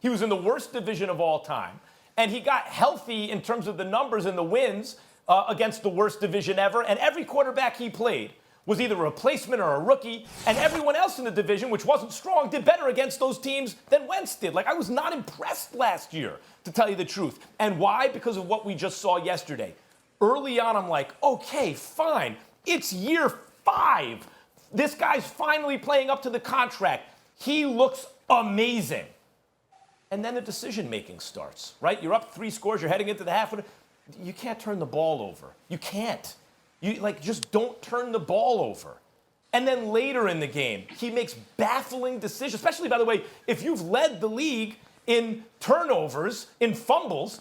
He was in the worst division of all time. And he got healthy in terms of the numbers and the wins against the worst division ever. And every quarterback he played was either a replacement or a rookie. And everyone else in the division, which wasn't strong, did better against those teams than Wentz did. Like, I was not impressed last year, to tell you the truth. And why? Because of what we just saw yesterday. Early on, I'm like, okay, fine. It's year 5. This guy's finally playing up to the contract. He looks amazing. And then the decision-making starts, right? You're up 3 scores. You're heading into the half. You can't turn the ball over. You can't. Just don't turn the ball over. And then later in the game, he makes baffling decisions, especially, by the way, if you've led the league in turnovers, in fumbles,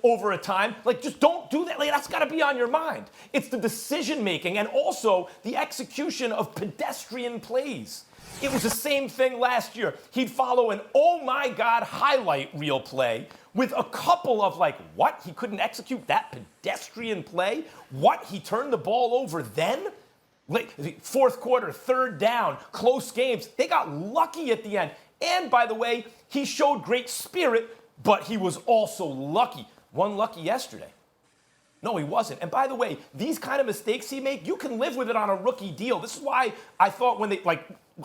over a time, just don't do that. That's got to be on your mind. It's the decision-making and also the execution of pedestrian plays. It was the same thing last year. He'd follow an oh my God highlight reel play with a couple of what? He couldn't execute that pedestrian play? What? He turned the ball over then? Fourth quarter, third down, close games. They got lucky at the end. And by the way, he showed great spirit, but he was also lucky. One lucky yesterday. No, he wasn't. And by the way, these kind of mistakes he made, you can live with it on a rookie deal. This is why I thought when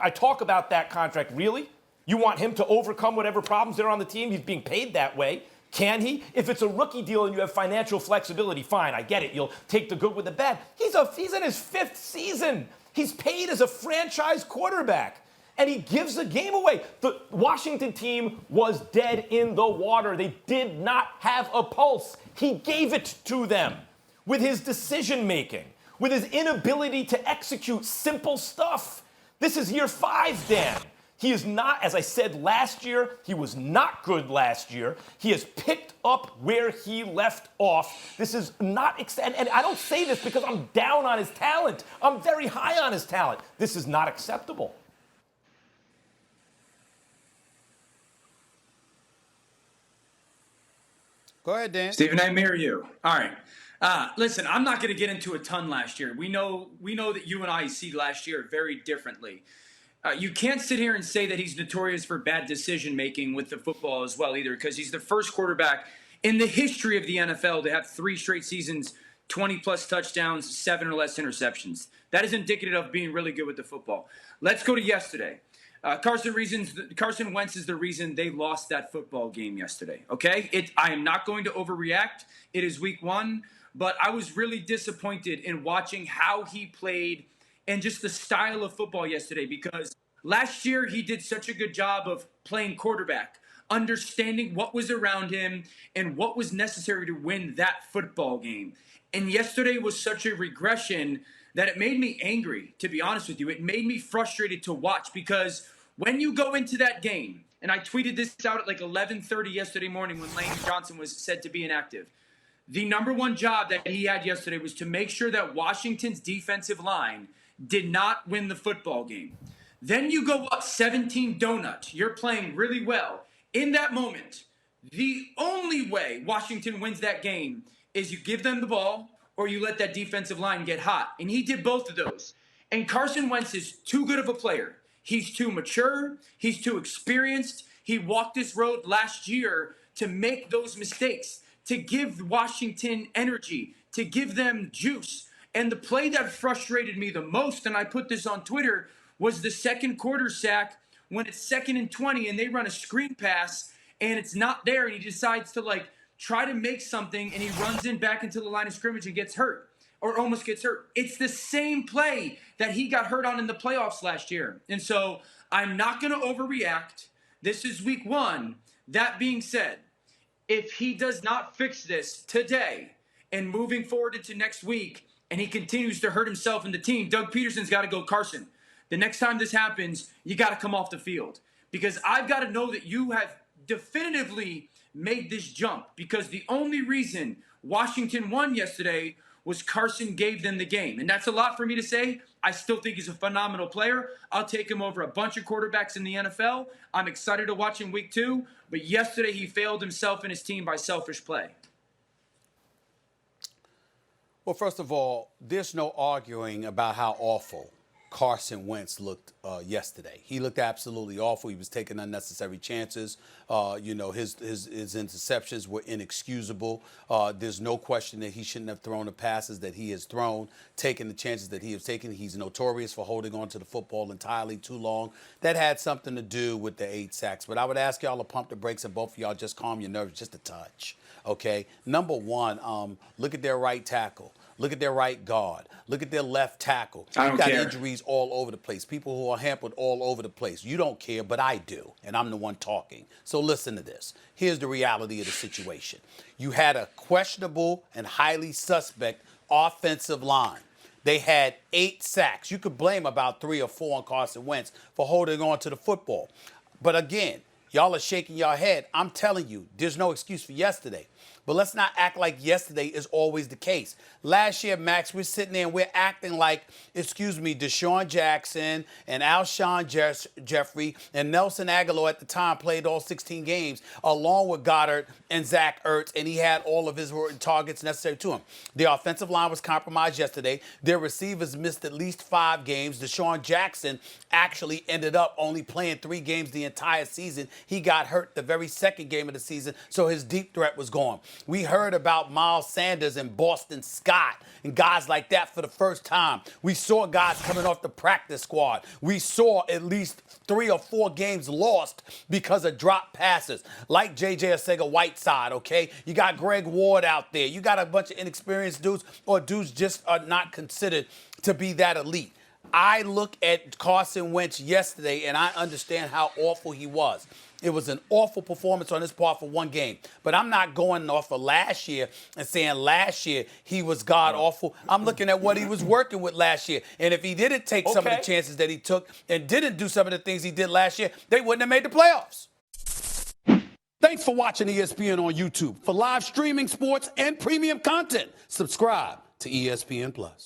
I talk about that contract, really? You want him to overcome whatever problems there are on the team? He's being paid that way. Can he? If it's a rookie deal and you have financial flexibility, fine, I get it. You'll take the good with the bad. He's in his 5th season. He's paid as a franchise quarterback. And he gives the game away. The Washington team was dead in the water. They did not have a pulse. He gave it to them with his decision-making, with his inability to execute simple stuff. This is year 5, Dan. He is not, as I said last year, he was not good last year. He has picked up where he left off. This is not, and I don't say this because I'm down on his talent. I'm very high on his talent. This is not acceptable. Go ahead, Dan. Stephen, I mirror you. All right. Listen, I'm not going to get into a ton last year. We know that you and I see last year very differently. You can't sit here and say that he's notorious for bad decision-making with the football as well either, because he's the first quarterback in the history of the NFL to have 3 straight seasons, 20-plus touchdowns, 7 or less interceptions. That is indicative of being really good with the football. Let's go to yesterday. Carson Wentz is the reason they lost that football game yesterday, okay? I am not going to overreact. It is week 1, but I was really disappointed in watching how he played and just the style of football yesterday, because last year he did such a good job of playing quarterback, understanding what was around him and what was necessary to win that football game. And yesterday was such a regression that it made me angry, to be honest with you. It made me frustrated to watch, because when you go into that game, and I tweeted this out at 11:30 yesterday morning when Lane Johnson was said to be inactive, the number one job that he had yesterday was to make sure that Washington's defensive line did not win the football game. Then you go up 17 donuts. You're playing really well. In that moment, the only way Washington wins that game is you give them the ball or you let that defensive line get hot. And he did both of those. And Carson Wentz is too good of a player. He's too mature. He's too experienced. He walked this road last year to make those mistakes, to give Washington energy, to give them juice. And the play that frustrated me the most, and I put this on Twitter, was the second quarter sack when it's 2nd and 20 and they run a screen pass and it's not there, and he decides to try to make something, and he runs in back into the line of scrimmage and gets hurt, or almost gets hurt. It's the same play that he got hurt on in the playoffs last year. And so I'm not going to overreact. This is week 1. That being said, if he does not fix this today and moving forward into next week, and he continues to hurt himself and the team, Doug Peterson's got to go, Carson, the next time this happens, you got to come off the field. Because I've got to know that you have definitively made this jump. Because the only reason Washington won yesterday was Carson gave them the game. And that's a lot for me to say. I still think he's a phenomenal player. I'll take him over a bunch of quarterbacks in the NFL. I'm excited to watch him week 2. But yesterday he failed himself and his team by selfish play. Well, first of all, there's no arguing about how awful Carson Wentz looked yesterday. He looked absolutely awful. He was taking unnecessary chances. His interceptions were inexcusable. There's no question that he shouldn't have thrown the passes that he has thrown, taking the chances that he has taken. He's notorious for holding on to the football entirely too long. That had something to do with the 8 sacks. But I would ask y'all to pump the brakes and both of y'all just calm your nerves just a touch. Okay? Number one, look at their right tackle. Look at their right guard. Look at their left tackle. You've got injuries all over the place. People who are hampered all over the place. You don't care, but I do, and I'm the one talking. So listen to this. Here's the reality of the situation. You had a questionable and highly suspect offensive line. They had 8 sacks. You could blame about 3 or 4 on Carson Wentz for holding on to the football. But again, y'all are shaking your head. I'm telling you, there's no excuse for yesterday. But let's not act like yesterday is always the case. Last year, Max, we're sitting there and we're acting like, Deshaun Jackson and Alshon Jeffrey and Nelson Aguilar at the time played all 16 games, along with Goddard and Zach Ertz, and he had all of his targets necessary to him. The offensive line was compromised yesterday. Their receivers missed at least 5 games. Deshaun Jackson actually ended up only playing 3 games the entire season. He got hurt the very second game of the season, so his deep threat was gone. We heard about Miles Sanders and Boston Scott and guys like that for the first time. We saw guys coming off the practice squad. We saw at least 3 or 4 games lost because of drop passes, like J.J. Arcega-Whiteside, okay? You got Greg Ward out there. You got a bunch of inexperienced dudes, or dudes just are not considered to be that elite. I look at Carson Wentz yesterday, and I understand how awful he was. It was an awful performance on his part for 1 game. But I'm not going off of last year and saying last year he was god-awful. I'm looking at what he was working with last year. And if he didn't take some of the chances that he took and didn't do some of the things he did last year, they wouldn't have made the playoffs. Thanks for watching ESPN on YouTube. For live streaming sports and premium content, subscribe to ESPN+.